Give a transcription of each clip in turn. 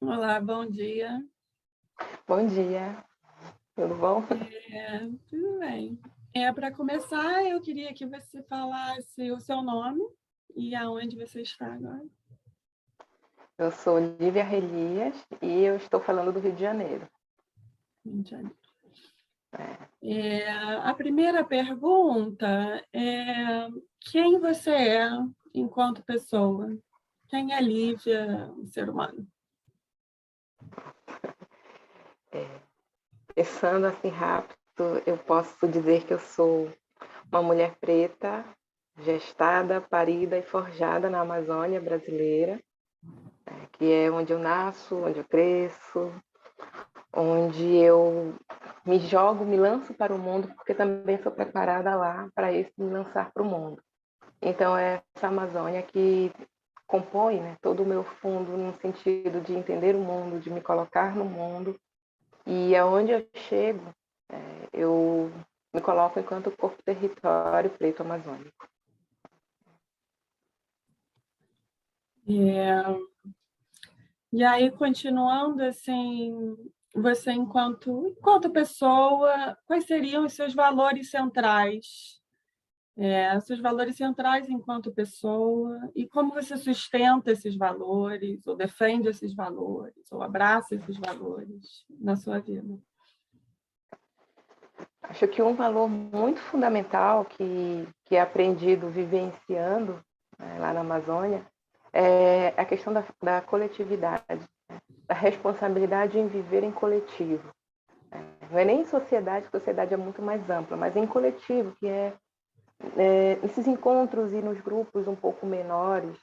Olá, bom dia. Bom dia, tudo bom? Tudo bem. Para começar, eu queria que você falasse o seu nome e aonde você está agora. Eu sou Lívia Relias e eu estou falando do Rio de Janeiro. Rio de Janeiro. É, A primeira pergunta é: quem você é enquanto pessoa? Quem é Lívia, o ser humano? Pensando assim rápido, eu posso dizer que eu sou uma mulher preta, gestada, parida e forjada na Amazônia brasileira, que é onde eu nasço, onde eu cresço, onde eu me jogo, me lanço para o mundo, porque também sou preparada lá para esse me lançar para o mundo. Então é essa Amazônia que compõe, né, todo o meu fundo no sentido de entender o mundo, de me colocar no mundo. E aonde eu chego, eu me coloco enquanto corpo território preto amazônico. É, e aí, continuando assim, você enquanto pessoa, quais seriam os seus valores centrais? Seus valores centrais enquanto pessoa e como você sustenta esses valores, ou defende esses valores, ou abraça esses valores na sua vida. Acho que um valor muito fundamental que é aprendido vivenciando, né, lá na Amazônia é a questão da coletividade, né, da responsabilidade em viver em coletivo. Não é nem em sociedade, sociedade é muito mais ampla, mas em coletivo, que nesses encontros e nos grupos um pouco menores,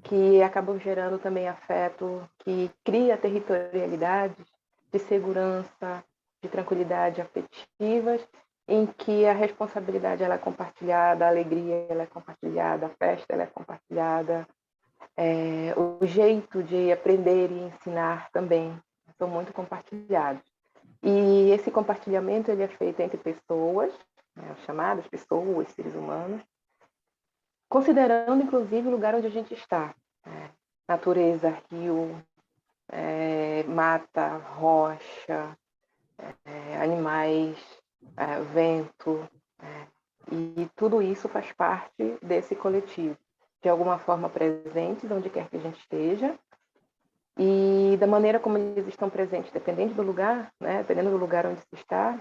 que acabam gerando também afeto, que cria territorialidades de segurança, de tranquilidade afetivas, em que a responsabilidade ela é compartilhada, a alegria ela é compartilhada, a festa ela é compartilhada, o jeito de aprender e ensinar também são muito compartilhados. E esse compartilhamento ele é feito entre pessoas, né, chamadas pessoas, seres humanos, considerando inclusive o lugar onde a gente está. Natureza, rio, mata, rocha, animais, vento, e tudo isso faz parte desse coletivo, de alguma forma presentes onde quer que a gente esteja, e da maneira como eles estão presentes, dependendo do lugar, né, dependendo do lugar onde se está,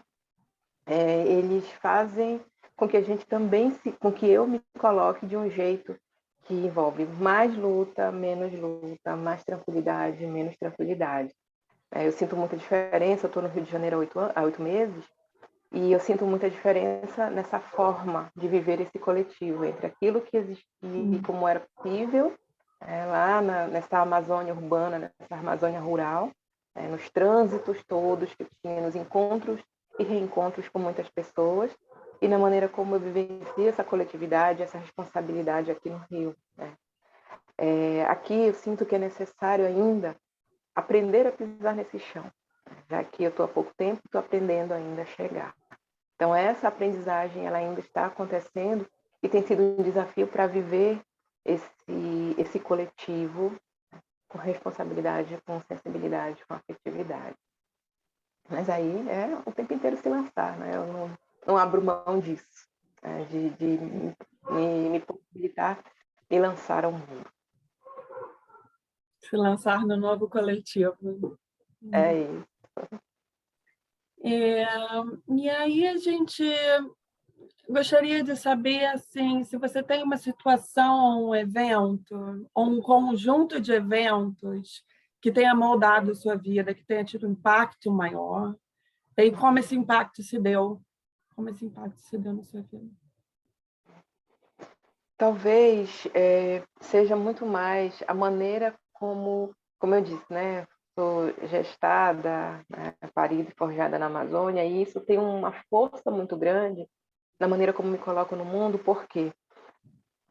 eles fazem com que a gente também com que eu me coloque de um jeito que envolve mais luta, menos luta, mais tranquilidade, menos tranquilidade. Eu sinto muita diferença, eu estou no Rio de Janeiro há 8 meses, e eu sinto muita diferença nessa forma de viver esse coletivo, entre aquilo que existia e como era possível, lá nessa Amazônia urbana, nessa Amazônia rural, nos trânsitos todos que eu tinha, nos encontros e reencontros com muitas pessoas, e na maneira como eu vivencio essa coletividade, essa responsabilidade aqui no Rio. Aqui eu sinto que é necessário ainda aprender a pisar nesse chão, já que eu estou há pouco tempo, estou aprendendo ainda a chegar. Então essa aprendizagem ela ainda está acontecendo e tem sido um desafio para viver esse coletivo com responsabilidade, com sensibilidade, com afetividade. Mas aí é o tempo inteiro se lançar, né? Eu não abro mão disso, de me possibilitar e lançar ao mundo. Se lançar no novo coletivo. É isso. É, e aí a gente gostaria de saber assim, se você tem uma situação, um evento, ou um conjunto de eventos que tenha moldado a sua vida, que tenha tido um impacto maior, e como esse impacto se deu, como esse impacto se deu na sua vida. Talvez seja muito mais a maneira como eu disse, né? Sou gestada, né, parida e forjada na Amazônia, e isso tem uma força muito grande na maneira como me coloco no mundo, porque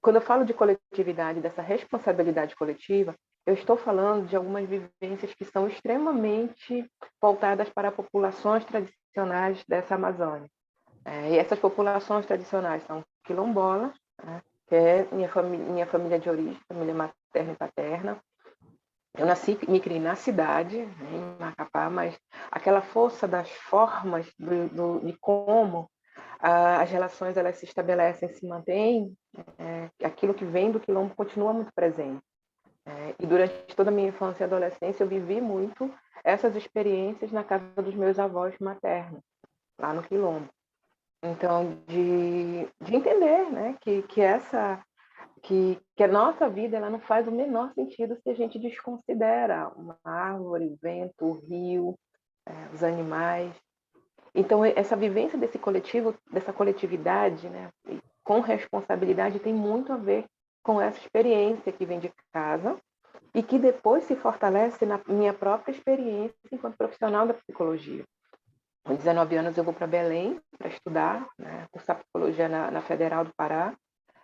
quando eu falo de coletividade, dessa responsabilidade coletiva, eu estou falando de algumas vivências que são extremamente voltadas para populações tradicionais dessa Amazônia. E essas populações tradicionais são quilombolas, né, que é minha família de origem, família materna e paterna, Eu nasci, me criei na cidade, né, em Macapá, mas aquela força das formas de como as relações elas se estabelecem, se mantêm, aquilo que vem do quilombo continua muito presente. E durante toda a minha infância e adolescência eu vivi muito essas experiências na casa dos meus avós maternos, lá no quilombo. Então, de entender, né, que a nossa vida ela não faz o menor sentido se a gente desconsidera uma árvore, vento, o rio, os animais. Então, essa vivência desse coletivo, dessa coletividade, né, com responsabilidade, tem muito a ver com essa experiência que vem de casa e que depois se fortalece na minha própria experiência enquanto profissional da psicologia. Com 19 anos eu vou para Belém para estudar, né, cursar psicologia na Federal do Pará.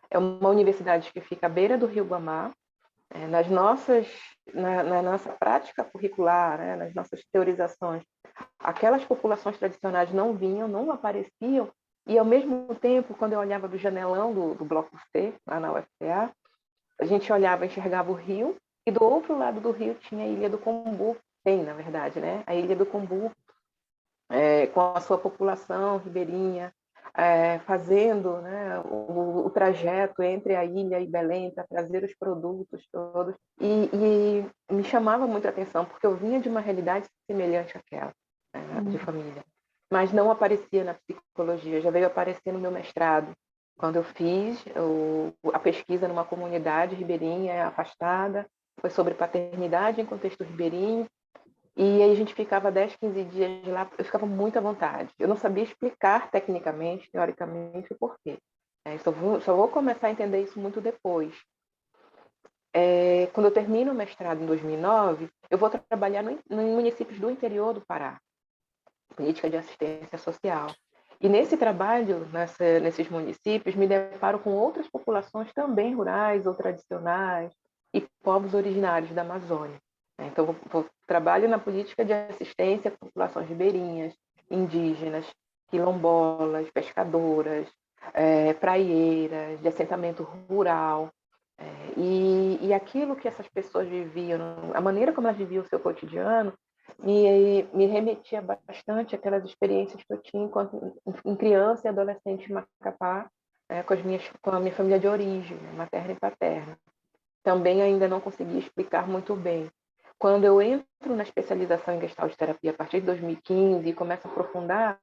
É uma universidade que fica à beira do Rio Guamá. Na nossa prática curricular, né, nas nossas teorizações, aquelas populações tradicionais não vinham, não apareciam, e ao mesmo tempo, quando eu olhava do janelão do Bloco C, lá na UFPA, a gente olhava, enxergava o rio, e do outro lado do rio tinha a Ilha do Combu, tem, na verdade, né? A Ilha do Combu, com a sua população ribeirinha, fazendo, né, o trajeto entre a ilha e Belém para trazer os produtos todos. E me chamava muito a atenção, porque eu vinha de uma realidade semelhante àquela, de família. Mas não aparecia na psicologia, já veio aparecer no meu mestrado, quando eu fiz a pesquisa numa comunidade ribeirinha afastada, foi sobre paternidade em contexto ribeirinho, e aí a gente ficava 10, 15 dias lá, eu ficava muito à vontade. Eu não sabia explicar tecnicamente, teoricamente, o porquê. Só vou começar a entender isso muito depois. Quando eu termino o mestrado em 2009, eu vou trabalhar em municípios do interior do Pará, política de assistência social. E nesse trabalho, nesses municípios, me deparo com outras populações também rurais ou tradicionais e povos originários da Amazônia. Então, trabalho na política de assistência a populações ribeirinhas, indígenas, quilombolas, pescadoras, praieiras, de assentamento rural. E aquilo que essas pessoas viviam, a maneira como elas viviam o seu cotidiano, me remetia bastante àquelas experiências que eu tinha enquanto em criança e adolescente em Macapá, com a minha família de origem, né, materna e paterna. Também ainda não consegui explicar muito bem. Quando eu entro na especialização em Gestalt terapia a partir de 2015 e começo a aprofundar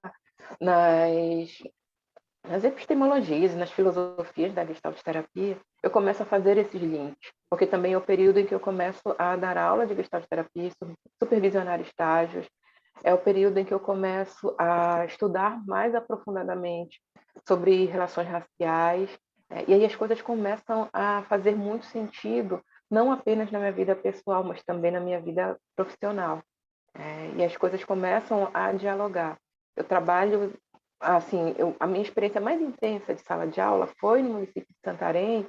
nas epistemologias, nas filosofias da Gestalt terapia, eu começo a fazer esses links, porque também é o período em que eu começo a dar aula de Gestalt terapia, supervisionar estágios, é o período em que eu começo a estudar mais aprofundadamente sobre relações raciais, e aí as coisas começam a fazer muito sentido, não apenas na minha vida pessoal, mas também na minha vida profissional. E as coisas começam a dialogar. Eu trabalho, assim, a minha experiência mais intensa de sala de aula foi no município de Santarém,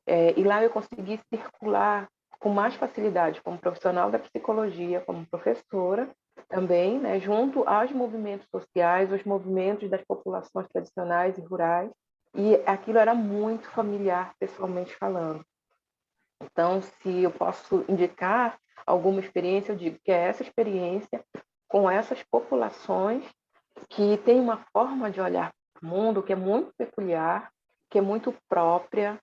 e lá eu consegui circular com mais facilidade como profissional da psicologia, como professora também, né, junto aos movimentos sociais, os movimentos das populações tradicionais e rurais, e aquilo era muito familiar, pessoalmente falando. Então, se eu posso indicar alguma experiência, eu digo que é essa experiência com essas populações que tem uma forma de olhar para o mundo que é muito peculiar, que é muito própria,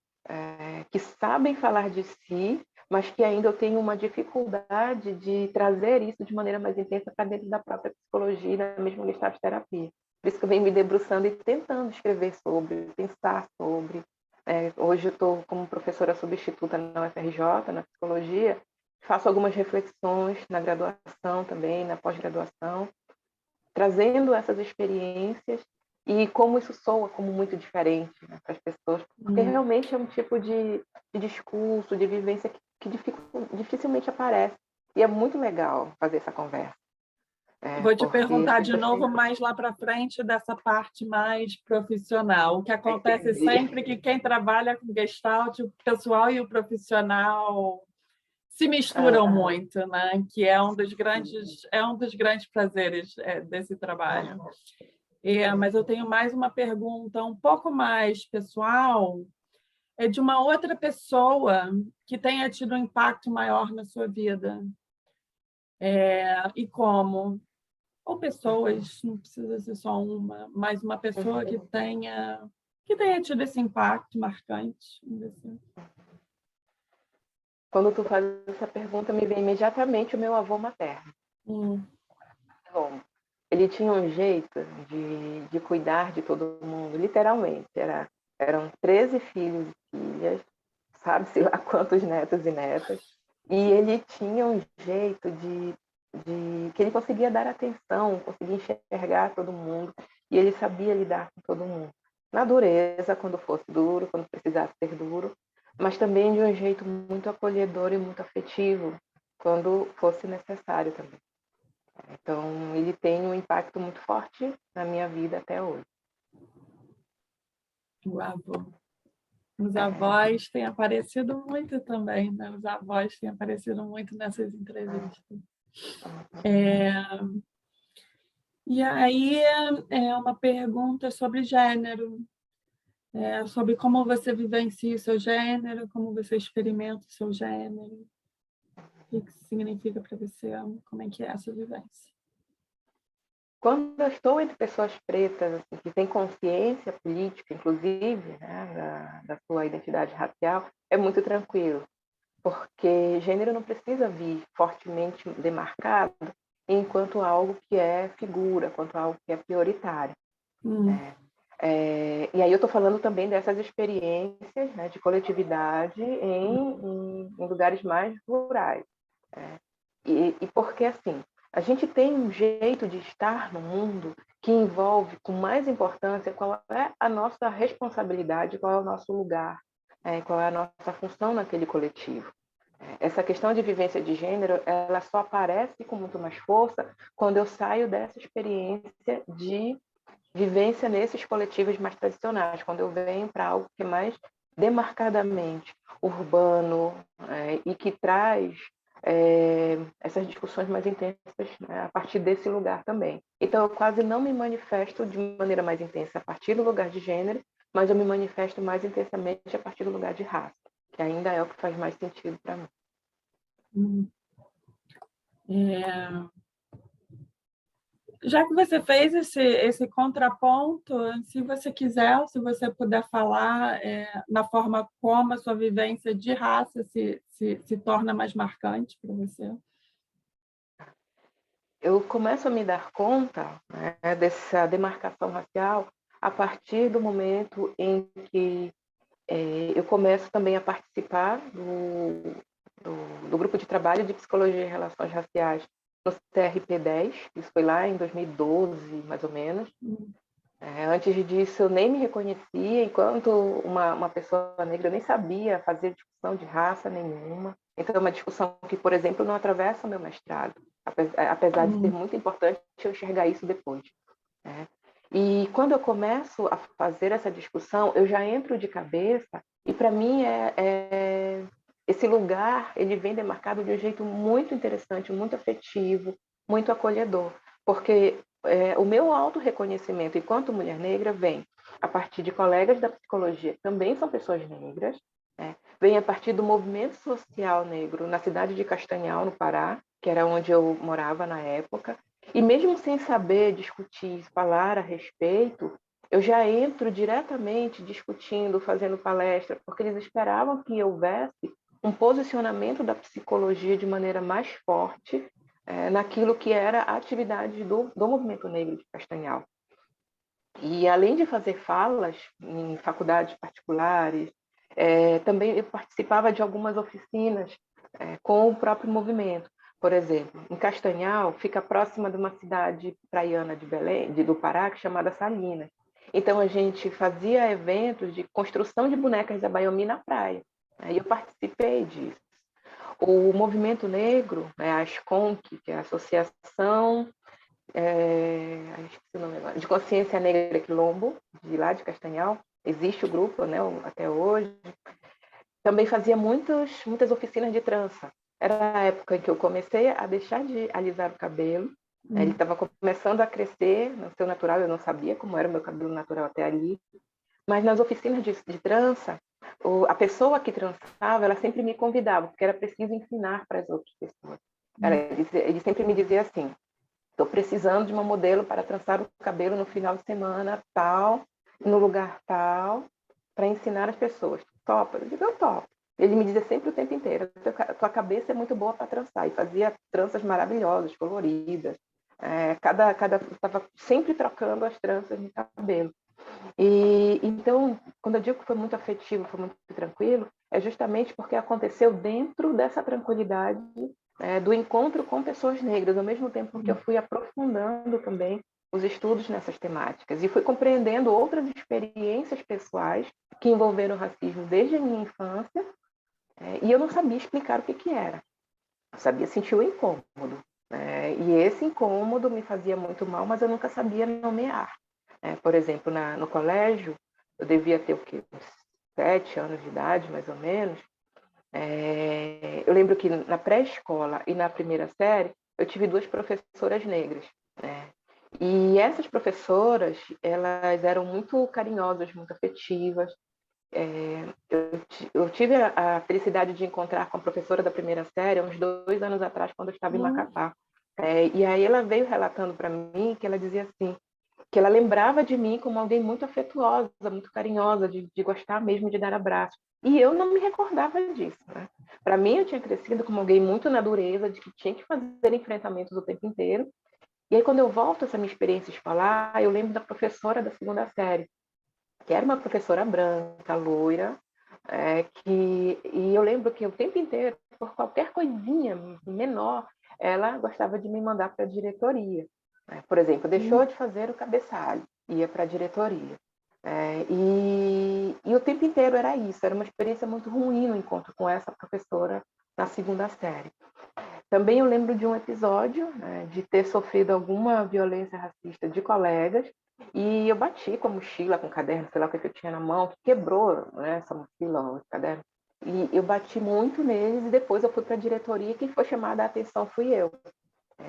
que sabem falar de si, mas que ainda eu tenho uma dificuldade de trazer isso de maneira mais intensa para dentro da própria psicologia e da mesma Gestalt terapia. Por isso que eu venho me debruçando e tentando escrever sobre, pensar sobre. Hoje eu estou como professora substituta na UFRJ, na psicologia, faço algumas reflexões na graduação também, na pós-graduação, trazendo essas experiências e como isso soa como muito diferente, né, para as pessoas, porque realmente é um tipo de discurso, de vivência que dificilmente aparece. E é muito legal fazer essa conversa. Vou te Porque perguntar as de pessoas novo, têm... mais lá para frente, dessa parte mais profissional. O que acontece Entendi. sempre que quem trabalha com Gestalt, o pessoal e o profissional se misturam muito, né? Que é um dos grandes prazeres desse trabalho. Mas eu tenho mais uma pergunta um pouco mais pessoal. é de uma outra pessoa que tenha tido um impacto maior na sua vida. E como? Ou pessoas, não precisa ser só uma, mas uma pessoa que tenha tido esse impacto marcante. Assim. Quando tu faz essa pergunta, me vem imediatamente o meu avô materno. Bom, ele tinha um jeito de cuidar de todo mundo, literalmente. Eram 13 filhos e filhas, sabe-se lá quantos netos e netas. E ele tinha um jeito que ele conseguia dar atenção, conseguia enxergar todo mundo, e ele sabia lidar com todo mundo. Na dureza, quando fosse duro, quando precisasse ser duro, mas também de um jeito muito acolhedor e muito afetivo, quando fosse necessário também. Então, ele tem um impacto muito forte na minha vida até hoje. O avô. Os avós têm aparecido muito também, né? Os avós têm aparecido muito nessas entrevistas. E aí é uma pergunta sobre gênero, sobre como você vivencia o seu gênero, como você experimenta o seu gênero, o que isso significa para você, como é que é essa vivência. Quando eu estou entre pessoas pretas, assim, que têm consciência política, inclusive, né, da sua identidade racial, é muito tranquilo, porque gênero não precisa vir fortemente demarcado enquanto algo que é figura, quanto algo que é prioritário. E aí eu estou falando também dessas experiências, né, de coletividade em lugares mais rurais. E porque, assim, a gente tem um jeito de estar no mundo que envolve com mais importância qual é a nossa responsabilidade, qual é o nosso lugar, qual é a nossa função naquele coletivo. Essa questão de vivência de gênero, ela só aparece com muito mais força quando eu saio dessa experiência de vivência nesses coletivos mais tradicionais, quando eu venho para algo que é mais demarcadamente urbano e que traz essas discussões mais intensas, né, a partir desse lugar também. Então, eu quase não me manifesto de maneira mais intensa a partir do lugar de gênero, mas eu me manifesto mais intensamente a partir do lugar de raça, que ainda é o que faz mais sentido para mim. Já que você fez esse contraponto, se você quiser, se você puder falar na forma como a sua vivência de raça se torna mais marcante para você. Eu começo a me dar conta, né, dessa demarcação racial a partir do momento em que eu começo também a participar do grupo de trabalho de psicologia e relações raciais no CRP10, isso foi lá em 2012, mais ou menos. Antes disso, eu nem me reconhecia enquanto uma pessoa negra, eu nem sabia fazer discussão de raça nenhuma. Então, é uma discussão que, por exemplo, não atravessa o meu mestrado, apesar de ser muito importante eu enxergar isso depois. E quando eu começo a fazer essa discussão, eu já entro de cabeça, e para mim esse lugar ele vem demarcado de um jeito muito interessante, muito afetivo, muito acolhedor, porque o meu autorreconhecimento enquanto mulher negra vem a partir de colegas da psicologia, que também são pessoas negras, vem a partir do movimento social negro na cidade de Castanhal, no Pará, que era onde eu morava na época, e mesmo sem saber discutir, falar a respeito, eu já entro diretamente discutindo, fazendo palestra, porque eles esperavam que houvesse um posicionamento da psicologia de maneira mais forte naquilo que era a atividade do movimento negro de Castanhal. E além de fazer falas em faculdades particulares, também eu participava de algumas oficinas com o próprio movimento. Por exemplo, em Castanhal, fica próxima de uma cidade praiana de Belém, do Pará, chamada Salinas. Então, a gente fazia eventos de construção de bonecas da Baiomí na praia. Aí eu participei disso. O movimento negro, a ASCONC, que é a Associação de Consciência Negra Quilombo, de lá de Castanhal, existe o grupo, né, até hoje, também fazia muitas oficinas de trança. Era a época em que eu comecei a deixar de alisar o cabelo. Ele estava começando a crescer no seu natural, eu não sabia como era o meu cabelo natural até ali. Mas nas oficinas de trança, A pessoa que trançava, ela sempre me convidava, porque era preciso ensinar para as outras pessoas. Ele sempre me dizia assim: estou precisando de uma modelo para trançar o cabelo no final de semana tal, no lugar tal, para ensinar as pessoas. Topa? Eu digo, eu topo. Ele me dizia sempre o tempo inteiro: tua cabeça é muito boa para trançar. E fazia tranças maravilhosas, coloridas. Estava sempre trocando as tranças no cabelo. E então, quando eu digo que foi muito afetivo, foi muito tranquilo, é justamente porque aconteceu dentro dessa tranquilidade do encontro com pessoas negras, ao mesmo tempo que eu fui aprofundando também os estudos nessas temáticas e fui compreendendo outras experiências pessoais que envolveram o racismo desde a minha infância, e eu não sabia explicar o que era. Eu sabia sentir o incômodo, e esse incômodo me fazia muito mal, mas eu nunca sabia nomear. Por exemplo, no colégio, eu devia ter o quê? Uns 7 anos de idade, mais ou menos. Eu lembro que na pré-escola e na primeira série, eu tive 2 professoras negras, né? E essas professoras, elas eram muito carinhosas, muito afetivas. Eu tive a felicidade de encontrar com a professora da primeira série uns 2 anos atrás, quando eu estava em Macapá. E aí ela veio relatando para mim que ela dizia assim, que ela lembrava de mim como alguém muito afetuosa, muito carinhosa, de gostar mesmo de dar abraço. E eu não me recordava disso, né? Para mim, eu tinha crescido como alguém muito na dureza, de que tinha que fazer enfrentamentos o tempo inteiro. E aí, quando eu volto a essa minha experiência escolar, eu lembro da professora da segunda série, que era uma professora branca, loira, e eu lembro que o tempo inteiro, por qualquer coisinha menor, ela gostava de me mandar para a diretoria. Por exemplo, deixou de fazer o cabeçalho, ia para a diretoria. E o tempo inteiro era isso, era uma experiência muito ruim no encontro com essa professora na segunda série. Também eu lembro de um episódio de ter sofrido alguma violência racista de colegas e eu bati com a mochila, com o caderno, sei lá o que eu tinha na mão, que quebrou, né, essa mochila, esse caderno. E eu bati muito neles e depois eu fui para a diretoria e quem foi chamada a atenção fui eu.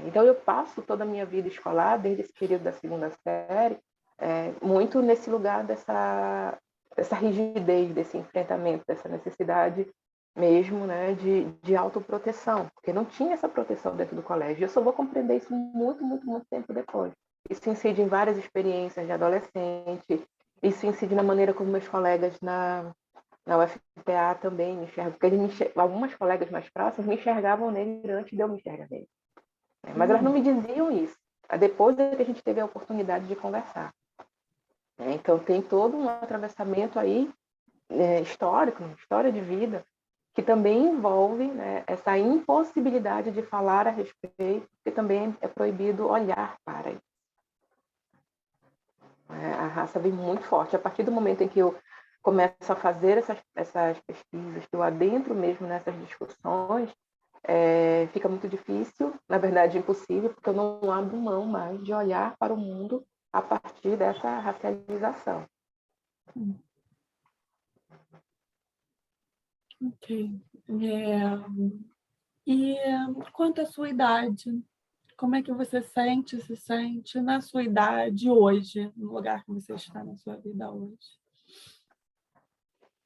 Então eu passo toda a minha vida escolar, desde esse período da segunda série, muito nesse lugar dessa rigidez, desse enfrentamento, dessa necessidade mesmo, né, de autoproteção, porque não tinha essa proteção dentro do colégio. Eu só vou compreender isso muito, muito, muito tempo depois. Isso incide em várias experiências de adolescente, isso incide na maneira como meus colegas na UFPA também me enxergam, porque algumas colegas mais próximas me enxergavam nele antes de eu me enxergar nele. Mas elas não me diziam isso. Depois é que a gente teve a oportunidade de conversar. Então tem todo um atravessamento aí histórico, história de vida, que também envolve, né, essa impossibilidade de falar a respeito, que também é proibido olhar para isso. A raça vem muito forte. A partir do momento em que eu começo a fazer essas pesquisas, que eu adentro mesmo nessas discussões, fica muito difícil, na verdade impossível, porque eu não abro mão mais de olhar para o mundo a partir dessa racialização. Ok. E quanto à sua idade, como é que você se sente na sua idade hoje, no lugar que você está na sua vida hoje?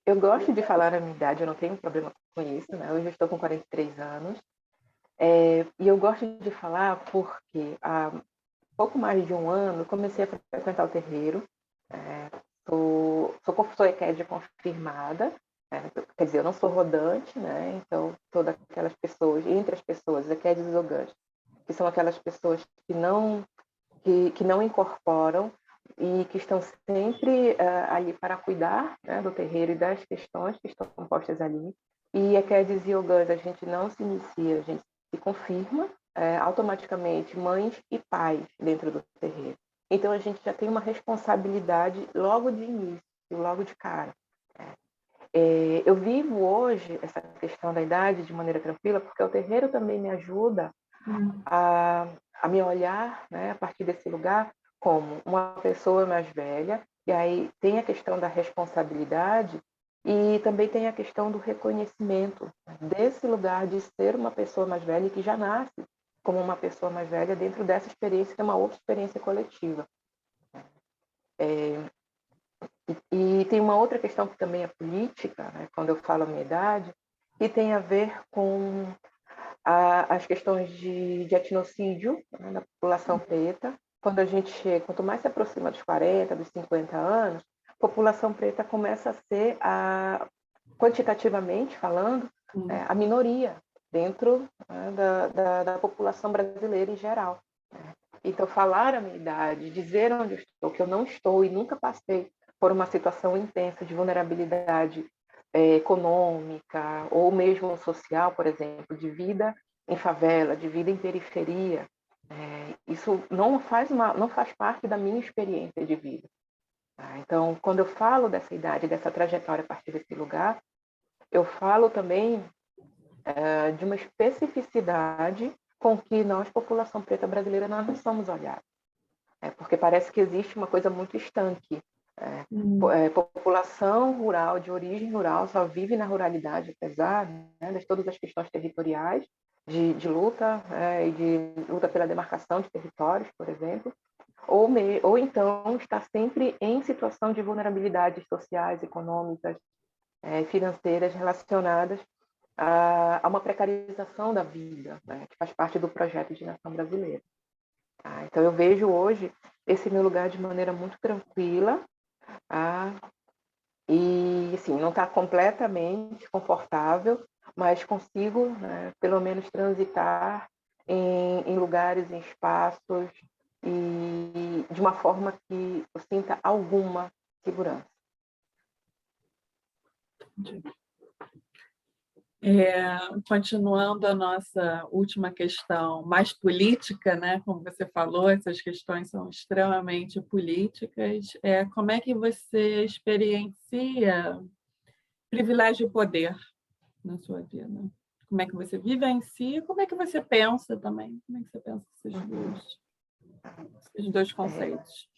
Eu gosto de falar a minha idade, eu não tenho problema com isso, né? Hoje eu estou com 43 anos. E eu gosto de falar porque há pouco mais de um ano eu comecei a frequentar o terreiro. Sou consultora EQED confirmada, quer dizer, eu não sou rodante, né? Então, todas aquelas pessoas, entre as pessoas, EQEDs e zogantes, que são aquelas pessoas que não incorporam e que estão sempre ali para cuidar, né, do terreiro e das questões que estão postas ali. E EQEDs e yogãs, a gente não se inicia, a gente se confirma automaticamente mães e pais dentro do terreiro. Então, a gente já tem uma responsabilidade logo de início, logo de cara. Eu vivo hoje essa questão da idade de maneira tranquila, porque o terreiro também me ajuda a me olhar, né, a partir desse lugar como uma pessoa mais velha, e aí tem a questão da responsabilidade e também tem a questão do reconhecimento desse lugar de ser uma pessoa mais velha e que já nasce como uma pessoa mais velha dentro dessa experiência, que é uma outra experiência coletiva. E tem uma outra questão que também é política, né, quando eu falo a minha idade, que tem a ver com as questões de etnocídio, né, da população preta. Quando a gente chega, quanto mais se aproxima dos 40, dos 50 anos, a população preta começa a ser, quantitativamente falando, a minoria dentro, né, da população brasileira em geral. Né? Então, falar a minha idade, dizer onde eu estou, que eu não estou e nunca passei por uma situação intensa de vulnerabilidade econômica ou mesmo social, por exemplo, de vida em favela, de vida em periferia, isso não faz parte da minha experiência de vida. Tá? Então, quando eu falo dessa idade, dessa trajetória a partir desse lugar, eu falo também de uma especificidade com que nós, população preta brasileira, nós não somos olhados. Porque parece que existe uma coisa muito estanque. População rural, de origem rural, só vive na ruralidade, apesar, né, de todas as questões territoriais, de luta e de luta pela demarcação de territórios, por exemplo, ou então está sempre em situação de vulnerabilidades sociais, econômicas, financeiras relacionadas a uma precarização da vida, né, que faz parte do projeto de nação brasileira. Então, eu vejo hoje esse meu lugar de maneira muito tranquila, e, assim, não está completamente confortável, mas consigo, né, pelo menos, transitar em lugares, em espaços, e de uma forma que eu sinta alguma segurança. Continuando a nossa última questão, mais política, né? Como você falou, essas questões são extremamente políticas. Como é que você experiencia privilégio e poder na sua vida? Como é que você vivencia? Como é que você pensa também? Como é que você pensa esses dois conceitos?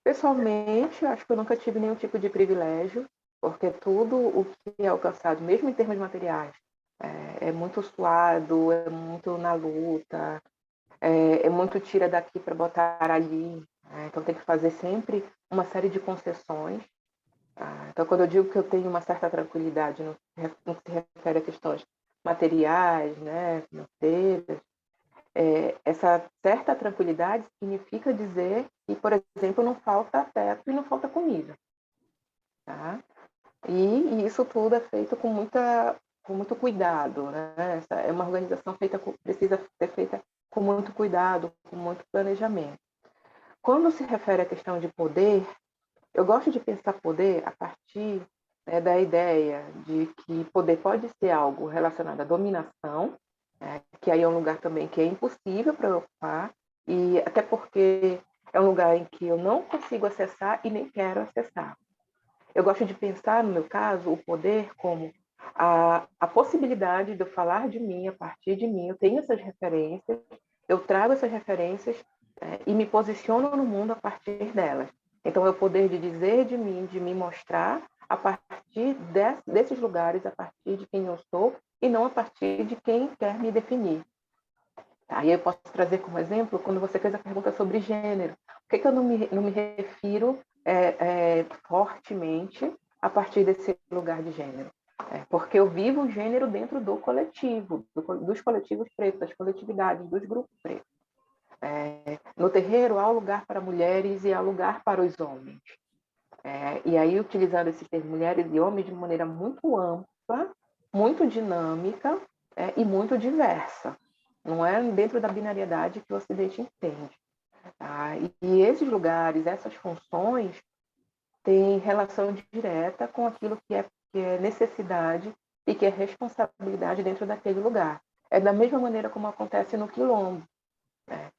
Pessoalmente, eu acho que eu nunca tive nenhum tipo de privilégio, porque tudo o que é alcançado, mesmo em termos materiais, é muito suado, é muito na luta, é muito tira daqui para botar ali. Então, tem que fazer sempre uma série de concessões. Então, quando eu digo que eu tenho uma certa tranquilidade no que se refere a questões materiais, né, financeiras, essa certa tranquilidade significa dizer que, por exemplo, não falta teto e não falta comida. Tá? E isso tudo é feito com muito cuidado. Né? Essa é uma organização precisa ser feita com muito cuidado, com muito planejamento. Quando se refere à questão de poder, eu gosto de pensar poder a partir, né, da ideia de que poder pode ser algo relacionado à dominação, que aí é um lugar também que é impossível para eu ocupar, e até porque é um lugar em que eu não consigo acessar e nem quero acessar. Eu gosto de pensar, no meu caso, o poder como a possibilidade de eu falar de mim a partir de mim. Eu tenho essas referências, eu trago essas referências e me posiciono no mundo a partir delas. Então, é o poder de dizer de mim, de me mostrar a partir desses lugares, a partir de quem eu sou, e não a partir de quem quer me definir. Aí eu posso trazer como exemplo, quando você fez a pergunta sobre gênero. Por que eu não me refiro fortemente a partir desse lugar de gênero? Porque eu vivo o gênero dentro do coletivo, dos coletivos pretos, das coletividades, dos grupos pretos. No terreiro há lugar para mulheres e há lugar para os homens. E aí, utilizando esse termo mulheres e homens de maneira muito ampla, muito dinâmica e muito diversa. Não é dentro da binariedade que o Ocidente entende. Tá? E esses lugares, essas funções, têm relação direta com aquilo que é necessidade e que é responsabilidade dentro daquele lugar. É da mesma maneira como acontece no Quilombo. Né?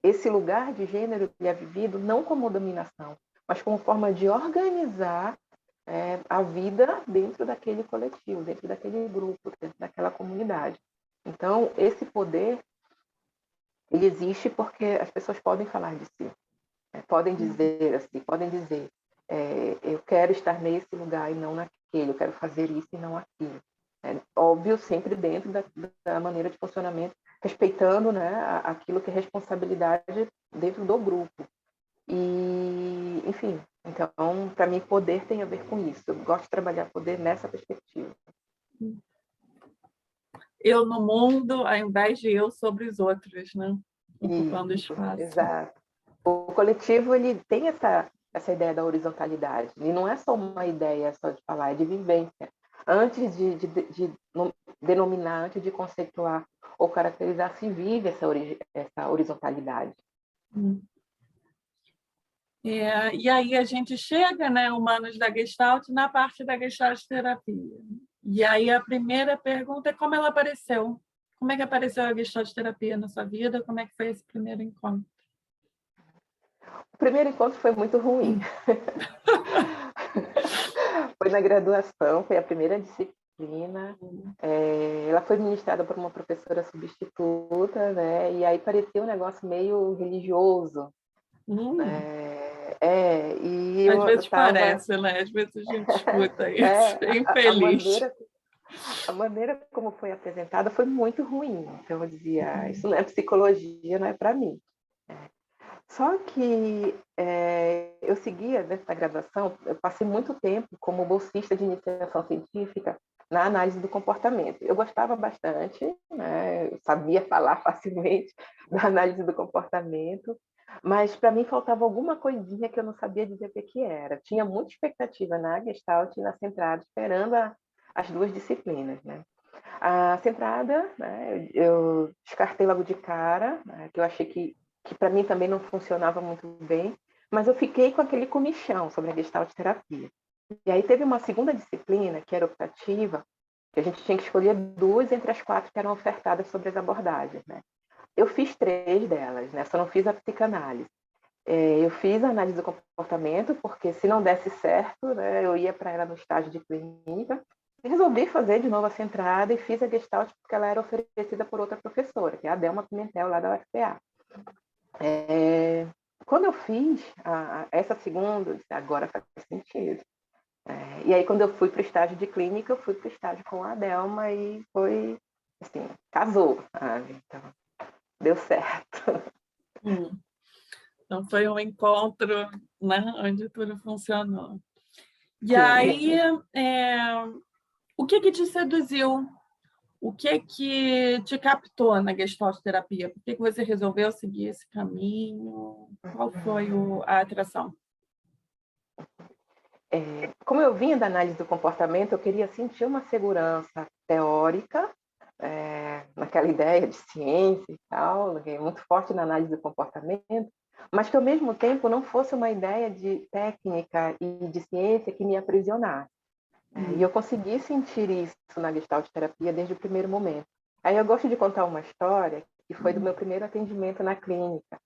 Esse lugar de gênero é vivido não como dominação, mas como forma de organizar a vida dentro daquele coletivo, dentro daquele grupo, dentro daquela comunidade. Então, esse poder, ele existe porque as pessoas podem falar de si, podem dizer assim, eu quero estar nesse lugar e não naquele, eu quero fazer isso e não aquilo. Óbvio, sempre dentro da maneira de funcionamento, respeitando, né, aquilo que é responsabilidade dentro do grupo. E, enfim, então, para mim, poder tem a ver com isso. Eu gosto de trabalhar poder nessa perspectiva. Eu no mundo, ao invés de eu sobre os outros, né? Ocupando Isso, espaço. exato. O coletivo, ele tem essa ideia da horizontalidade. E não é só uma ideia só de falar, é de vivência. Antes de denominar, antes de conceituar ou caracterizar, se vive essa horizontalidade. E aí a gente chega, né, Humanos da Gestalt, na parte da Gestalt terapia. E aí a primeira pergunta é como ela apareceu. Como é que apareceu a Gestalt terapia na sua vida? Como é que foi esse primeiro encontro? O primeiro encontro foi muito ruim. Foi na graduação, foi a primeira disciplina. Ela foi ministrada por uma professora substituta, né? E aí parecia um negócio meio religioso. E Às eu vezes estava... parece, né? Às vezes a gente escuta isso, infeliz. A maneira como foi apresentada foi muito ruim. Então eu dizia, isso não é psicologia, não é para mim. Só que eu seguia dentro da graduação, eu passei muito tempo como bolsista de iniciação científica na análise do comportamento. Eu gostava bastante, né? Eu sabia falar facilmente da análise do comportamento, mas para mim faltava alguma coisinha que eu não sabia dizer o que era. Tinha muita expectativa na Gestalt e na Centrada, esperando as duas disciplinas, né? A Centrada, né, eu descartei logo de cara, né, que eu achei que para mim também não funcionava muito bem, mas eu fiquei com aquele comichão sobre a Gestalt terapia. E aí teve uma segunda disciplina, que era optativa, que a gente tinha que escolher duas entre as quatro que eram ofertadas sobre as abordagens, né? Eu fiz três delas, né? Só não fiz a psicanálise. Eu fiz a análise do comportamento, porque se não desse certo, né, eu ia para ela no estágio de clínica. Resolvi fazer de novo essa entrada e fiz a Gestalt porque ela era oferecida por outra professora, que é a Delma Pimentel, lá da UFPA. Quando eu fiz essa segunda, eu disse, agora faz sentido. E aí, quando eu fui para o estágio de clínica, eu fui para o estágio com a Delma e foi, assim, casou, sabe? Então, deu certo. Então, foi um encontro, né, onde tudo funcionou. E Sim. aí, o que te seduziu? O que te captou na Gestalt terapia? Por que você resolveu seguir esse caminho? Qual foi a atração? Como eu vinha da análise do comportamento, eu queria sentir uma segurança teórica, naquela ideia de ciência e tal, muito forte na análise do comportamento, mas que ao mesmo tempo não fosse uma ideia de técnica e de ciência que me aprisionasse. E eu consegui sentir isso na Gestalt terapia desde o primeiro momento. Aí eu gosto de contar uma história que foi do meu primeiro atendimento na clínica.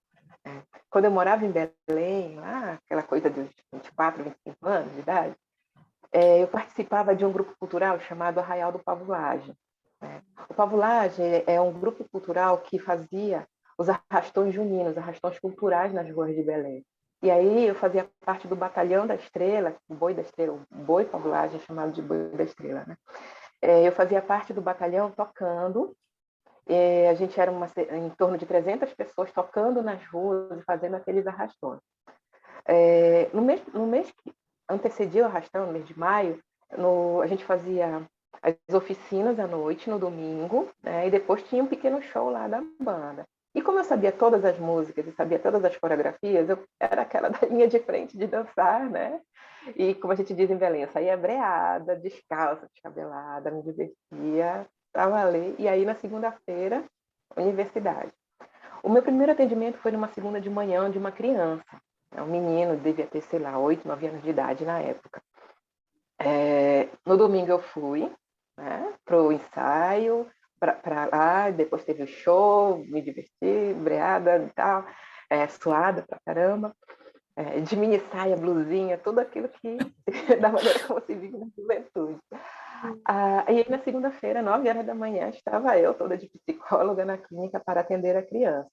Quando eu morava em Belém, lá, aquela coisa dos 24, 25 anos de idade, eu participava de um grupo cultural chamado Arraial do Pavulagem. O Pavulagem é um grupo cultural que fazia os arrastões juninos, arrastões culturais nas ruas de Belém. E aí eu fazia parte do Batalhão da Estrela, o Boi da Estrela, o Boi Pavulagem, chamado de Boi da Estrela, né? Eu fazia parte do batalhão tocando. A gente era em torno de 300 pessoas tocando nas ruas e fazendo aqueles arrastões. No mês que antecedia o arrastão, no mês de maio, a gente fazia as oficinas à noite, no domingo, né? E depois tinha um pequeno show lá da banda. E como eu sabia todas as músicas e sabia todas as coreografias, eu era aquela da linha de frente de dançar, né? E como a gente diz em Belém, eu saía breada, descalça, descabelada, me divertia, pra valer. E aí, na segunda-feira, universidade. O meu primeiro atendimento foi numa segunda de manhã de uma criança. Um menino, devia ter, sei lá, 8, 9 anos de idade na época. No domingo eu fui, né, para o ensaio, para lá, depois teve o show, me diverti, breada e tal, suada pra caramba, de mini saia, blusinha, tudo aquilo que, da maneira como se vive na juventude. E aí, na segunda-feira, 9 horas da manhã, estava eu, toda de psicóloga, na clínica para atender a criança.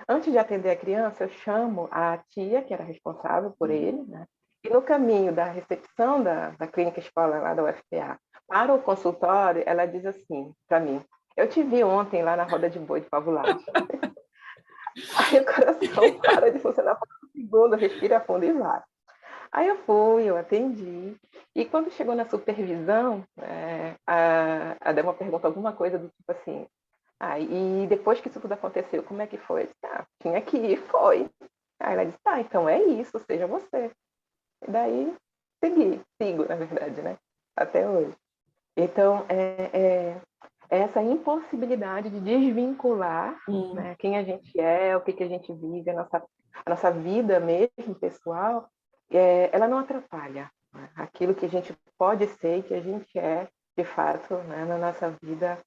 Antes de atender a criança, eu chamo a tia, que era responsável por ele, né? E no caminho da recepção da clínica escola lá da UFPA para o consultório, ela diz assim para mim: eu te vi ontem lá na roda de boi de Pavulagem. Aí o coração para de funcionar. segundo, respira fundo e vai. Aí eu fui, eu atendi, e quando chegou na supervisão, a Débora perguntou alguma coisa do tipo assim, e depois que isso tudo aconteceu, como é que foi? Eu disse, tinha que ir, foi. Aí ela disse, então é isso, seja você. E daí, sigo, na verdade, né? Até hoje. Então, é essa impossibilidade de desvincular, né, quem a gente é, o que a gente vive, a nossa vida mesmo, pessoal, ela não atrapalha, né, aquilo que a gente pode ser e que a gente é, de fato, né, na nossa vida,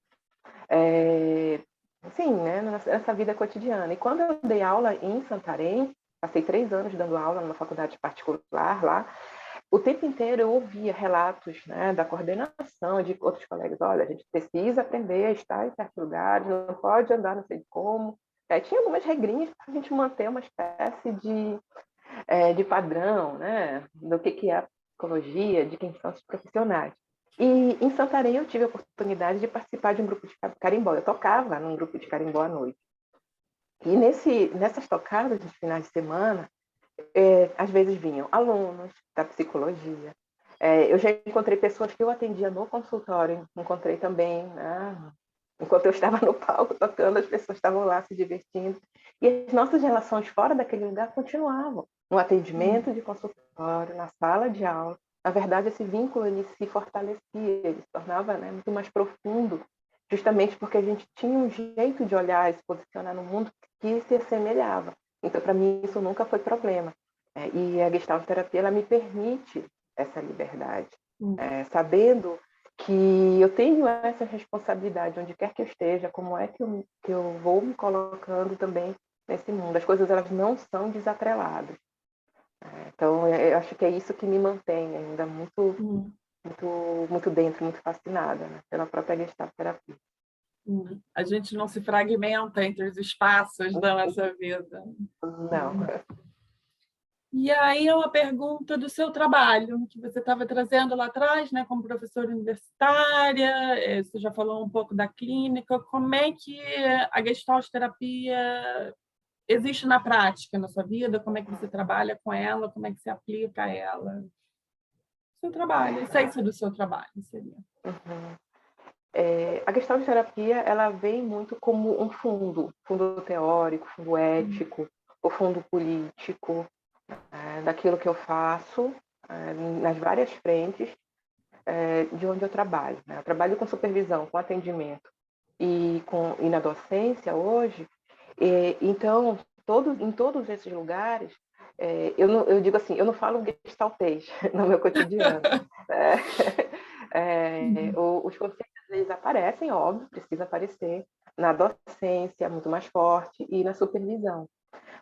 sim, né, na nossa vida cotidiana. E quando eu dei aula em Santarém, passei 3 anos dando aula numa faculdade particular lá, o tempo inteiro eu ouvia relatos, né, da coordenação, de outros colegas, olha, a gente precisa aprender a estar em certos lugares, não pode andar não sei como. Tinha algumas regrinhas para a gente manter uma espécie de padrão, né, do que é a psicologia, de quem são os profissionais. E em Santarém eu tive a oportunidade de participar de um grupo de carimbó. Eu tocava num grupo de carimbó à noite. E nessas tocadas de finais de semana, às vezes vinham alunos da psicologia. Eu já encontrei pessoas que eu atendia no consultório, encontrei também, né? Enquanto eu estava no palco tocando, as pessoas estavam lá se divertindo. E as nossas relações fora daquele lugar continuavam. No atendimento de consultório, na sala de aula. Na verdade, esse vínculo ele se fortalecia, ele se tornava, né, muito mais profundo, justamente porque a gente tinha um jeito de olhar e se posicionar no mundo que se assemelhava. Então, para mim, isso nunca foi problema. E a Gestalt terapia ela me permite essa liberdade, sabendo que eu tenho essa responsabilidade onde quer que eu esteja, como é que eu vou me colocando também nesse mundo. As coisas elas não são desatreladas. Então, eu acho que é isso que me mantém ainda muito dentro, muito fascinada, né, pela própria Gestalt terapia. A gente não se fragmenta entre os espaços da nossa vida. Não. E aí é uma pergunta do seu trabalho, que você estava trazendo lá atrás, né, como professora universitária, você já falou um pouco da clínica, como é que a Gestalt terapia existe na prática na sua vida, como é que você trabalha com ela, como é que você aplica ela? Seu trabalho, a essência do seu trabalho seria. Uhum. A Gestalt terapia ela vem muito como um fundo teórico, fundo ético, o fundo político, daquilo que eu faço nas várias frentes de onde eu trabalho. Né? Eu trabalho com supervisão, com atendimento e na docência hoje. Então, em todos esses lugares, eu digo assim, eu não falo gestaltês no meu cotidiano. Os conceitos eles aparecem, óbvio, precisa aparecer na docência, muito mais forte, e na supervisão.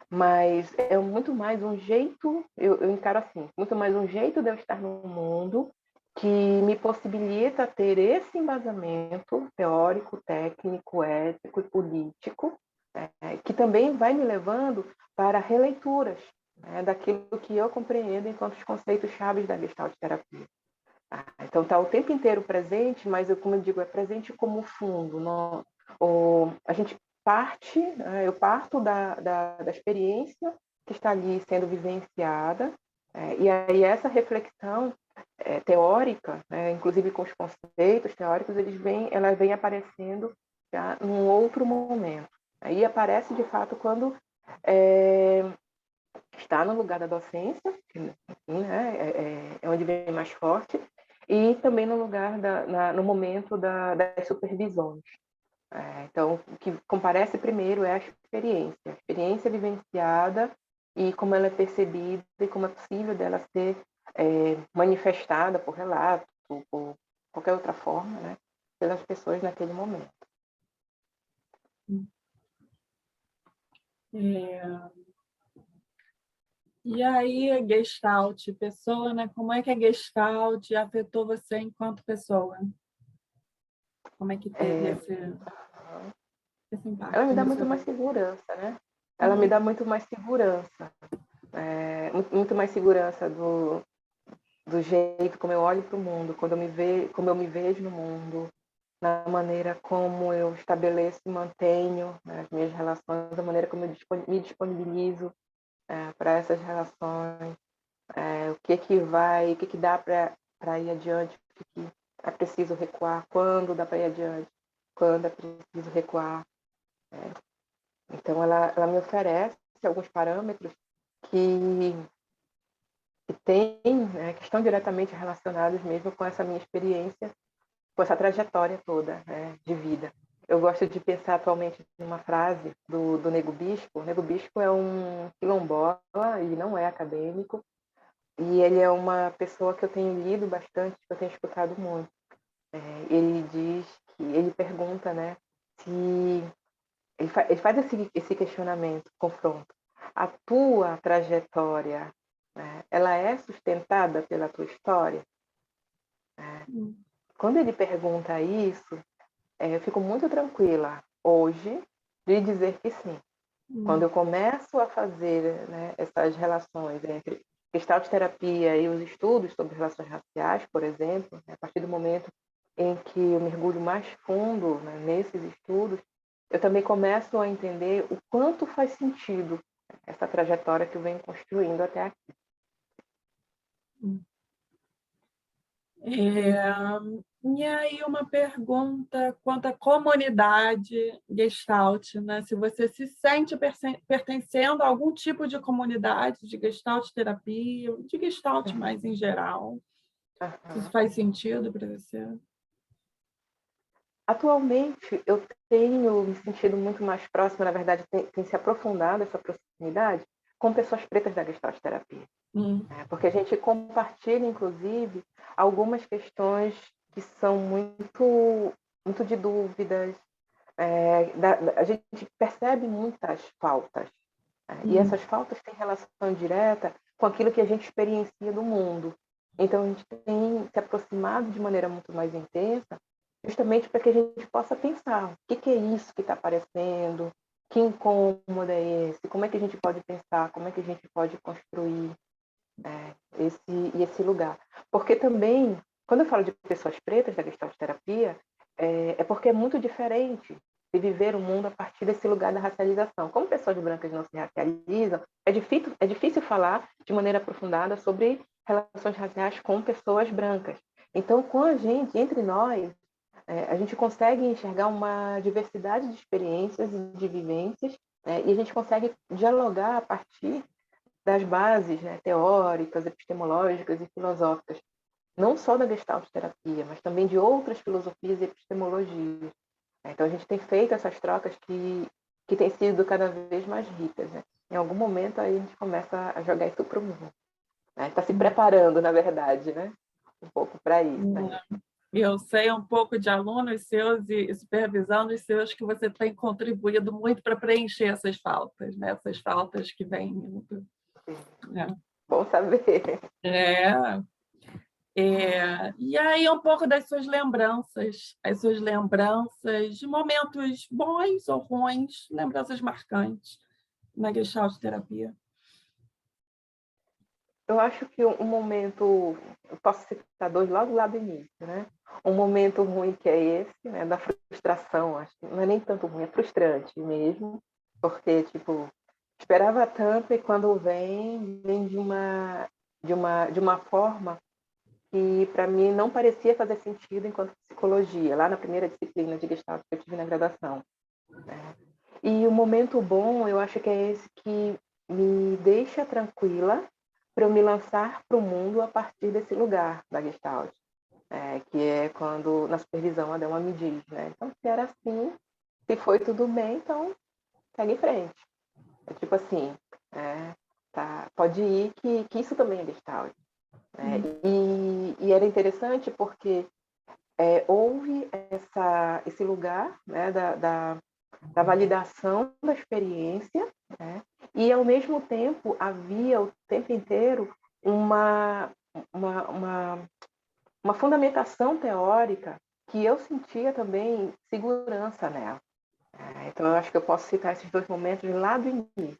Mas é muito mais um jeito, eu encaro assim, muito mais um jeito de eu estar no mundo que me possibilita ter esse embasamento teórico, técnico, ético e político, que também vai me levando para releituras daquilo que eu compreendo enquanto os conceitos chaves da Gestalt terapia. Então está o tempo inteiro presente, mas como eu digo, é presente como fundo. A gente eu parto da experiência que está ali sendo vivenciada, e aí essa reflexão teórica, inclusive com os conceitos teóricos, ela vem aparecendo já num outro momento. Aí aparece de fato quando está no lugar da docência, que, né, é onde vem mais forte, e também no lugar no momento das supervisões. Então, o que comparece primeiro é a experiência vivenciada e como ela é percebida e como é possível dela ser manifestada por relato, por qualquer outra forma, né, pelas pessoas naquele momento. E aí, a Gestalt, pessoa, né? Como é que a Gestalt afetou você enquanto pessoa? Como é que teve esse impacto? Ela me dá muito mais segurança, né? Ela me dá muito mais segurança. Muito mais segurança do jeito como eu olho para o mundo, como eu me vejo no mundo, na maneira como eu estabeleço e mantenho, né, as minhas relações, da maneira como eu me disponibilizo para essas relações, o que dá para ir adiante, o que é preciso recuar, quando dá para ir adiante, quando é preciso recuar. Então, ela me oferece alguns parâmetros que têm, né, que estão diretamente relacionados mesmo com essa minha experiência, com essa trajetória toda, né, de vida. Eu gosto de pensar atualmente numa frase do Nego Bispo. O Nego Bispo é um quilombola e não é acadêmico, e ele é uma pessoa que eu tenho lido bastante, que eu tenho escutado muito. Ele diz que ele pergunta, né, se ele faz esse questionamento, confronto. A tua trajetória, né, ela é sustentada pela tua história? Quando ele pergunta isso, eu fico muito tranquila hoje de dizer que sim. Quando eu começo a fazer, né, essas relações entre gestalt terapia e os estudos sobre relações raciais, por exemplo, né, a partir do momento em que eu mergulho mais fundo, né, nesses estudos, eu também começo a entender o quanto faz sentido essa trajetória que eu venho construindo até aqui. E aí uma pergunta quanto à comunidade Gestalt, né? Se você se sente pertencendo a algum tipo de comunidade de Gestalt terapia, de Gestalt mais em geral. Se isso faz sentido para você? Atualmente, eu tenho me sentido muito mais próxima, na verdade, tem se aprofundado essa proximidade com pessoas pretas da Gestalt terapia. Porque a gente compartilha, inclusive, algumas questões que são muito de dúvidas. A gente percebe muitas faltas. E essas faltas têm relação direta com aquilo que a gente experiencia do mundo. Então, a gente tem se aproximado de maneira muito mais intensa, justamente para que a gente possa pensar o que é isso que está aparecendo, que incômodo é esse, como é que a gente pode pensar, como é que a gente pode construir esse lugar. Porque também, quando eu falo de pessoas pretas da Gestalt terapia, é porque é muito diferente de viver o mundo a partir desse lugar da racialização. Como pessoas brancas não se racializam, é difícil falar de maneira aprofundada sobre relações raciais com pessoas brancas. Então, com a gente, entre nós, a gente consegue enxergar uma diversidade de experiências e de vivências, e a gente consegue dialogar a partir das bases, né, teóricas, epistemológicas e filosóficas, não só da Gestalt terapia, mas também de outras filosofias e epistemologias. Então, a gente tem feito essas trocas que têm sido cada vez mais ricas. Né? Em algum momento, aí a gente começa a jogar isso para o mundo. Está se preparando, na verdade, né? Um pouco para isso. Né? Eu sei um pouco de alunos seus e supervisandos seus que você tem contribuído muito para preencher essas faltas, né? Essas faltas que vêm. Bom saber. E aí um pouco das suas lembranças, as suas lembranças de momentos bons ou ruins, lembranças marcantes na Gestalt terapia. Eu acho que um momento, eu posso citar dois logo lá do início, né? Um momento ruim que é esse, né, da frustração, acho que não é nem tanto ruim, é frustrante mesmo, porque tipo, esperava tanto e quando vem de uma forma que para mim não parecia fazer sentido enquanto psicologia, lá na primeira disciplina de Gestalt que eu tive na graduação, né? E o momento bom, eu acho que é esse que me deixa tranquila para eu me lançar para o mundo a partir desse lugar da Gestalt, que é quando, na supervisão, a Delma me diz, né? Então, se era assim, se foi tudo bem, então segue em frente. É tipo assim, tá, pode ir que isso também é Gestalt. E era interessante porque houve esse lugar, né, da validação da experiência, né? E, ao mesmo tempo, havia o tempo inteiro uma fundamentação teórica que eu sentia também segurança nela. Então, eu acho que eu posso citar esses dois momentos lá do início.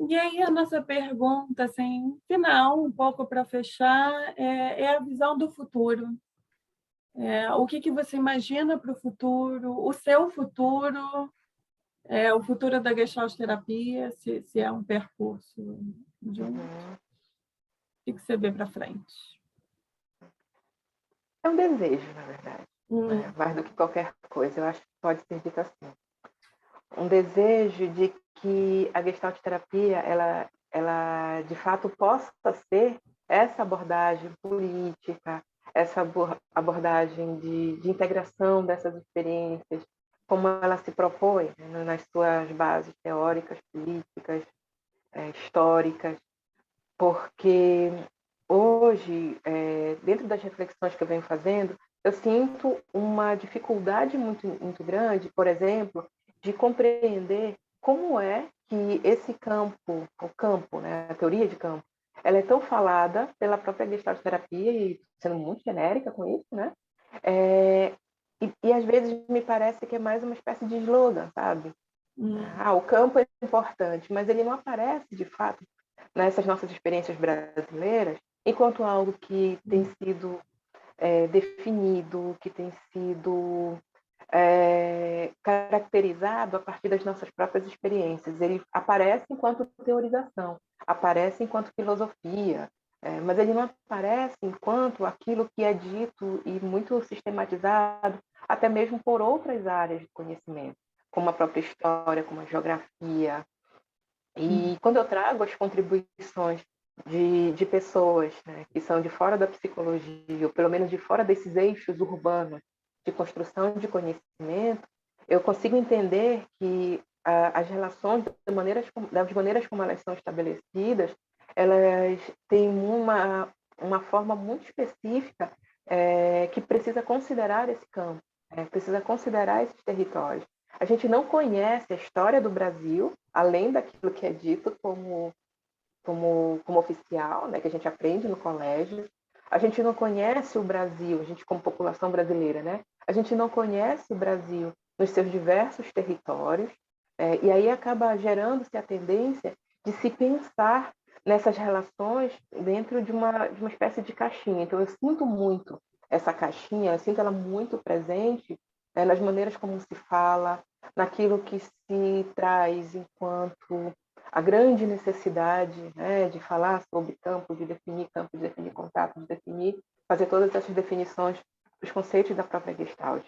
E aí a nossa pergunta, assim, final, um pouco para fechar, é a visão do futuro. O que você imagina para o futuro, o seu futuro, O futuro da Gestalt terapia, se é um percurso junto, Uhum. o que você vê para frente? É um desejo, na verdade, né? Hum, Mais do que qualquer coisa, eu acho que pode ser dito assim. Um desejo de que a Gestalt terapia, ela de fato possa ser essa abordagem política, essa abordagem de integração dessas experiências, como ela se propõe, né, nas suas bases teóricas, políticas, históricas, porque hoje, dentro das reflexões que eu venho fazendo, eu sinto uma dificuldade muito grande, por exemplo, de compreender como é que esse campo, o campo, né, a teoria de campo, ela é tão falada pela própria Gestalt terapia e sendo muito genérica com isso, né? É, e às vezes me parece que é mais uma espécie de slogan, sabe? O campo é importante, mas ele não aparece de fato nessas nossas experiências brasileiras enquanto algo que tem sido definido, que tem sido caracterizado a partir das nossas próprias experiências. Ele aparece enquanto teorização, aparece enquanto filosofia, mas ele não aparece enquanto aquilo que é dito e muito sistematizado, até mesmo por outras áreas de conhecimento, como a própria história, como a geografia. E quando eu trago as contribuições de pessoas, né, que são de fora da psicologia, ou pelo menos de fora desses eixos urbanos de construção de conhecimento, eu consigo entender que as relações, das maneiras como elas são estabelecidas, elas têm uma forma muito específica que precisa considerar esse campo, precisa considerar esses territórios. A gente não conhece a história do Brasil, além daquilo que é dito como oficial, né, que a gente aprende no colégio. A gente não conhece o Brasil, a gente como população brasileira, né? A gente não conhece o Brasil nos seus diversos territórios, e aí acaba gerando-se a tendência de se pensar nessas relações dentro de uma espécie de caixinha. Então, eu sinto muito essa caixinha, eu sinto ela muito presente, nas maneiras como se fala, naquilo que se traz enquanto a grande necessidade, né, de falar sobre campo, de definir contato, de definir, fazer todas essas definições dos conceitos da própria Gestalt.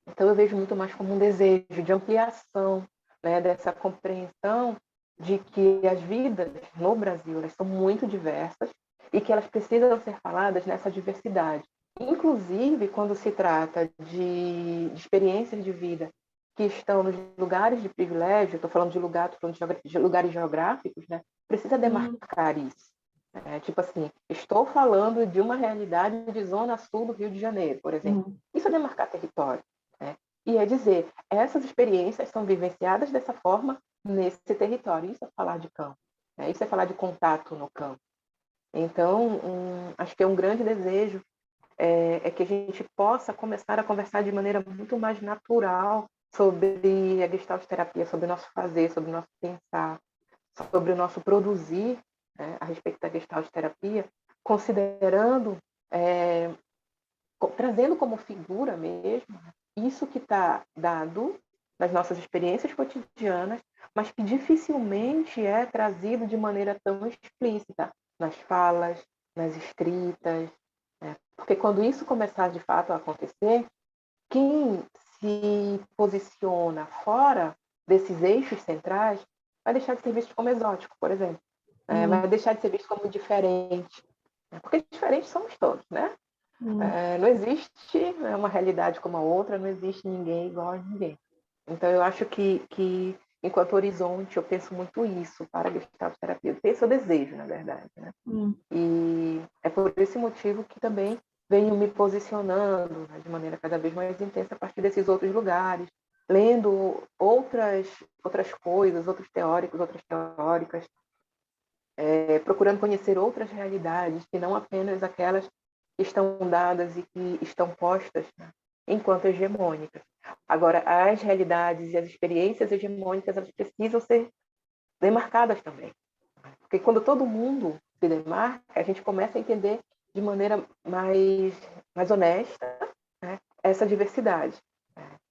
Então, eu vejo muito mais como um desejo de ampliação, né, dessa compreensão de que as vidas no Brasil elas são muito diversas e que elas precisam ser faladas nessa diversidade. Inclusive, quando se trata de experiências de vida que estão nos lugares de privilégio, estou falando de lugar, estou falando de lugares geográficos, né, precisa demarcar isso. Tipo assim, estou falando de uma realidade de zona sul do Rio de Janeiro, por exemplo. Isso é demarcar território. Né? E é dizer, essas experiências são vivenciadas dessa forma nesse território. Isso é falar de campo. Né? Isso é falar de contato no campo. Então, acho que é um grande desejo que a gente possa começar a conversar de maneira muito mais natural sobre a Gestalt terapia, sobre o nosso fazer, sobre o nosso pensar, sobre o nosso produzir, né, a respeito da Gestalt terapia, considerando, trazendo como figura mesmo isso que está dado nas nossas experiências cotidianas, mas que dificilmente é trazido de maneira tão explícita nas falas, nas escritas, né? Porque quando isso começar de fato a acontecer, quem se posiciona fora desses eixos centrais vai deixar de ser visto como exótico, por exemplo. Vai deixar de ser visto como diferente. Porque diferentes somos todos, né? Não existe uma realidade como a outra, não existe ninguém igual a ninguém. Então, eu acho que enquanto horizonte, eu penso muito isso para a Gestalt terapia. Esse é o desejo, na verdade. Né? E é por esse motivo que também venho me posicionando, né, de maneira cada vez mais intensa a partir desses outros lugares, lendo outras coisas, outros teóricos, outras teóricas, procurando conhecer outras realidades que não apenas aquelas que estão dadas e que estão postas, né, enquanto hegemônicas. Agora, as realidades e as experiências hegemônicas elas precisam ser demarcadas também. Porque quando todo mundo se demarca, a gente começa a entender de maneira mais honesta, né, essa diversidade.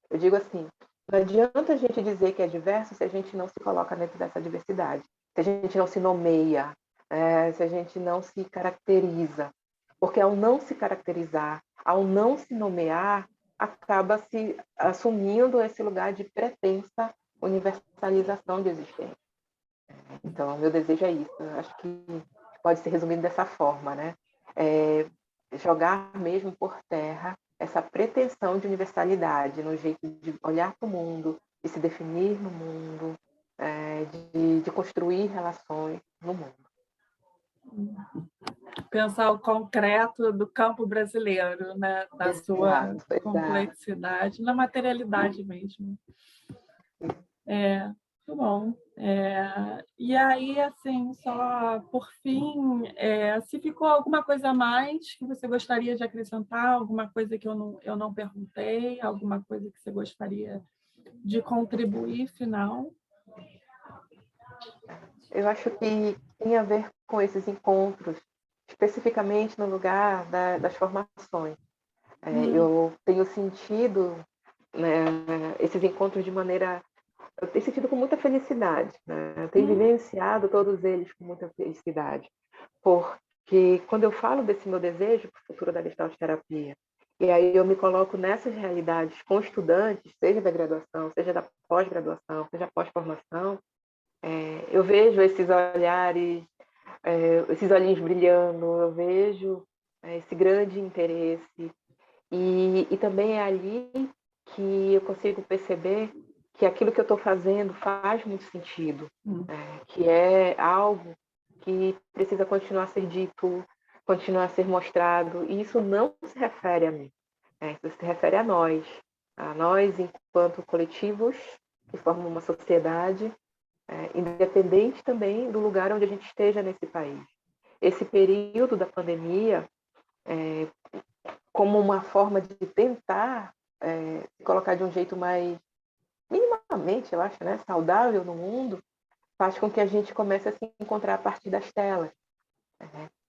Eu digo assim, Não adianta a gente dizer que é diverso se a gente não se coloca dentro dessa diversidade, se a gente não se nomeia, se a gente não se caracteriza. Porque ao não se caracterizar, ao não se nomear, acaba se assumindo esse lugar de pretensa universalização de existência. Então, meu desejo é isso. Eu acho que pode ser resumido dessa forma, né? Jogar mesmo por terra essa pretensão de universalidade no jeito de olhar para o mundo, de se definir no mundo, de construir relações no mundo. Pensar o concreto do campo brasileiro, né? Na sua Exato. complexidade, na materialidade mesmo. Muito bom. E aí, assim, só por fim, se ficou alguma coisa a mais que você gostaria de acrescentar, alguma coisa que eu não perguntei, alguma coisa que você gostaria de contribuir, final? Eu acho que tem a ver com esses encontros, especificamente no lugar das formações. Eu tenho sentido, né, esses encontros de maneira... Eu tenho sentido com muita felicidade, né? Eu tenho vivenciado todos eles com muita felicidade, porque quando eu falo desse meu desejo para o futuro da Gestalt terapia, e aí eu me coloco nessas realidades com estudantes, seja da graduação, seja da pós-graduação, seja pós-formação, eu vejo esses olhares, esses olhinhos brilhando, eu vejo esse grande interesse, e também é ali que eu consigo perceber que aquilo que eu estou fazendo faz muito sentido, que é algo que precisa continuar a ser dito, continuar a ser mostrado, e isso não se refere a mim, isso se refere a nós enquanto coletivos que formam uma sociedade, independente também do lugar onde a gente esteja nesse país. Esse período da pandemia, como uma forma de tentar se colocar de um jeito mais, minimamente, eu acho, né, saudável no mundo, faz com que a gente comece a se encontrar a partir das telas.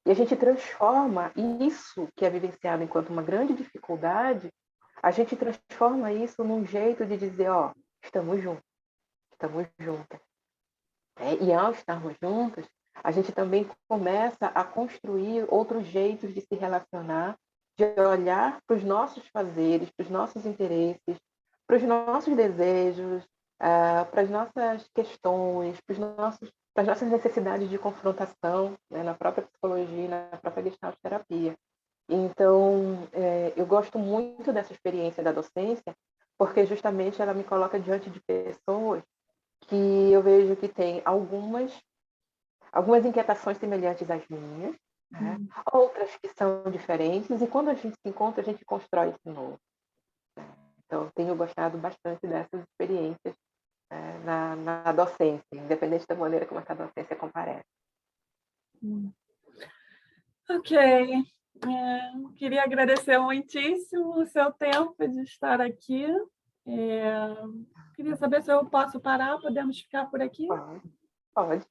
E a gente transforma isso que é vivenciado enquanto uma grande dificuldade, a gente transforma isso num jeito de dizer, ó, estamos juntos, estamos juntas. E ao estarmos juntos, a gente também começa a construir outros jeitos de se relacionar, de olhar para os nossos fazeres, para os nossos interesses, para os nossos desejos, para as nossas questões, para as nossas necessidades de confrontação, né, na própria psicologia, na própria Gestalt terapia. Então, eu gosto muito dessa experiência da docência, porque justamente ela me coloca diante de pessoas que eu vejo que tem algumas inquietações semelhantes às minhas, né? Outras que são diferentes, e quando a gente se encontra, a gente constrói esse novo. Então, tenho gostado bastante dessas experiências na docência, independente da maneira como essa docência comparece. Ok. Queria agradecer muitíssimo o seu tempo de estar aqui. Queria saber se eu posso parar, podemos ficar por aqui? Pode.